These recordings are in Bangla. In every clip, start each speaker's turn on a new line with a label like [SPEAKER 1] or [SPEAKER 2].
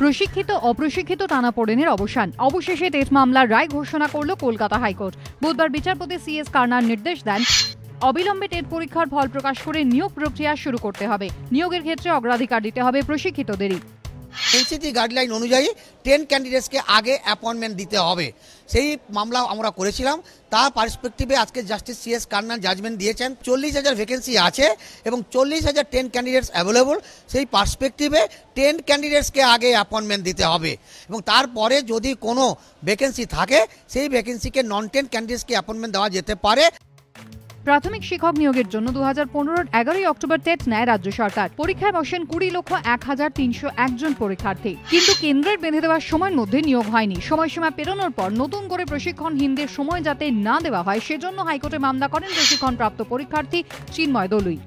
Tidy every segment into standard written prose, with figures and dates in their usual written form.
[SPEAKER 1] প্রশিক্ষিত অপ্রশিক্ষিত টানাপোড়েনের অবসান। অবশেষে টেট মামলার রায় ঘোষণা করল কলকাতা হাইকোর্ট। বুধবার বিচারপতি সিএস কারনার নির্দেশ দেন, অবিলম্বে টেট পরীক্ষার ফল প্রকাশ করে নিয়োগ প্রক্রিয়া শুরু করতে হবে। নিয়োগের ক্ষেত্রে অগ্রাধিকার দিতে হবে প্রশিক্ষিতদেরই।
[SPEAKER 2] এনসিটি গাইডলাইন অনুযায়ী 10 ক্যান্ডিডেটসকে আগে অ্যাপয়েন্টমেন্ট দিতে হবে। সেই মামলা আমরা করেছিলাম। তার পার্সপেক্টিভে আজকে জাস্টিস সিএস কারনার জাজমেন্ট দিয়েছেন 40,000 ভ্যাকেন্সি আছে এবং 40,000 10 ক্যান্ডিডেটস অ্যাভেলেবল। সেই পার্সপেক্টিভে 10 ক্যান্ডিডেটসকে আগে অ্যাপয়েন্টমেন্ট দিতে হবে এবং তারপরে যদি কোনো ভ্যাকেন্সি থাকে সেই ভ্যাকেন্সিকে নন 10 ক্যান্ডিডেটসকে অ্যাপয়েন্টমেন্ট দেওয়া যেতে পারে।
[SPEAKER 1] প্রাথমিক শিক্ষক নিয়োগের জন্য 2015-র 11ই অক্টোবর টেট নেয় রাজ্য সরকার। পরীক্ষায় বসেন 20,01,301 জন পরীক্ষার্থী। কিন্তু কেন্দ্রের বেঁধে দেওয়ার সময়ের মধ্যে নিয়োগ হয়নি। সময়সীমা পেরোনোর পর নতুন করে প্রশিক্ষণহীনদের সময় যাতে না দেওয়া হয় সেজন্য হাইকোর্টে মামলা করেন প্রশিক্ষণপ্রাপ্ত পরীক্ষার্থী চিন্ময় দলুই।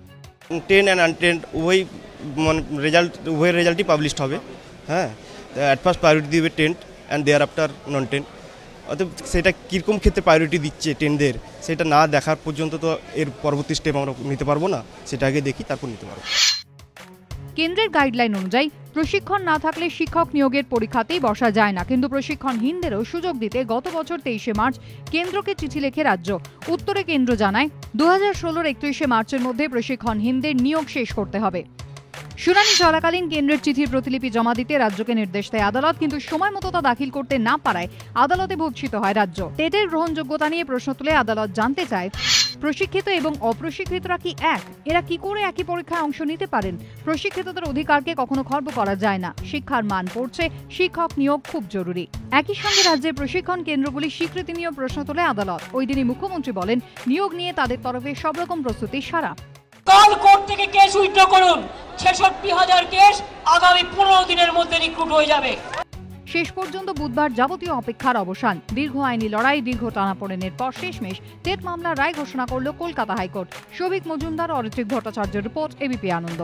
[SPEAKER 3] 10 and untrained উভয় রেজাল্টই পাবলিশড হবে। হ্যাঁ, অ্যাট ফার্স্ট প্রায়োরিটি দিবে 10 অ্যান্ড দেয়ার আফটার নন 10। অতএব সেটা কীরকম ক্ষেত্রে প্রায়োরিটি দিচ্ছে 10দের সেটা না দেখার পর্যন্ত তো এর পরবর্তী স্টেপ আমরা নিতে পারবো না। সেটা আগে দেখি তারপর নিতে পারবো।
[SPEAKER 1] কেন্দ্রের গাইডলাইন অনুযায়ী প্রশিক্ষণ না থাকলে শিক্ষক নিয়োগের পরীক্ষাতেই বসা যায় না, কিন্তু প্রশিক্ষণহীনদেরও সুযোগ দিতে গত বছর 23শে মার্চ কেন্দ্রকে চিঠি লেখে রাজ্য। উত্তরে কেন্দ্র জানায় 2016-র 31শে মার্চের মধ্যে প্রশিক্ষণহীনদের নিয়োগ শেষ করতে হবে। শুনানি চলাকালীন কেন্দ্রের চিঠির প্রতিলিপি জমা দিতে রাজ্যকে নির্দেশ দেয় আদালত, কিন্তু সময় মতো তা দাখিল করতে না পারায় আদালতে ভর্ৎসিত হয় রাজ্য। টেটের গ্রহণযোগ্যতা নিয়ে প্রশ্ন তুলে আদালত জানতে চায়, প্রশিক্ষিত এবং অপ্রশিক্ষিতরা কি এক? এরা কি করে একই পরীক্ষায় অংশ নিতে পারেন? প্রশিক্ষিতদের অধিকারকে কখনো খর্ব করা যায় না। শিক্ষার মান পড়ছে, শিক্ষক নিয়োগ খুব জরুরি। একই সঙ্গে রাজ্যের প্রশিক্ষণ কেন্দ্রগুলি স্বীকৃতি নিয়েও প্রশ্ন তোলে আদালত। ওই দিনই মুখ্যমন্ত্রী বলেন, নিয়োগ নিয়ে তাদের তরফে সব রকম প্রস্তুতি সারা।
[SPEAKER 4] কাল কোর্ট থেকে কেস উইথড্র করুন। 66,000 কেস আগামী 15 দিনের মধ্যে রিক্রুট হয়ে যাবে।
[SPEAKER 1] শেষ পর্যন্ত বুধবার যাবতীয় অপেক্ষার অবসান। দীর্ঘ আইনি লড়াই, দীর্ঘ টানাপোড়েনের পর শেষমেশ টেট মামলার রায় ঘোষণা করল কলকাতা হাইকোর্ট। শোভিক মজুমদার, অরিত্রিক ভট্টাচার্যের রিপোর্ট, এবিপি আনন্দ।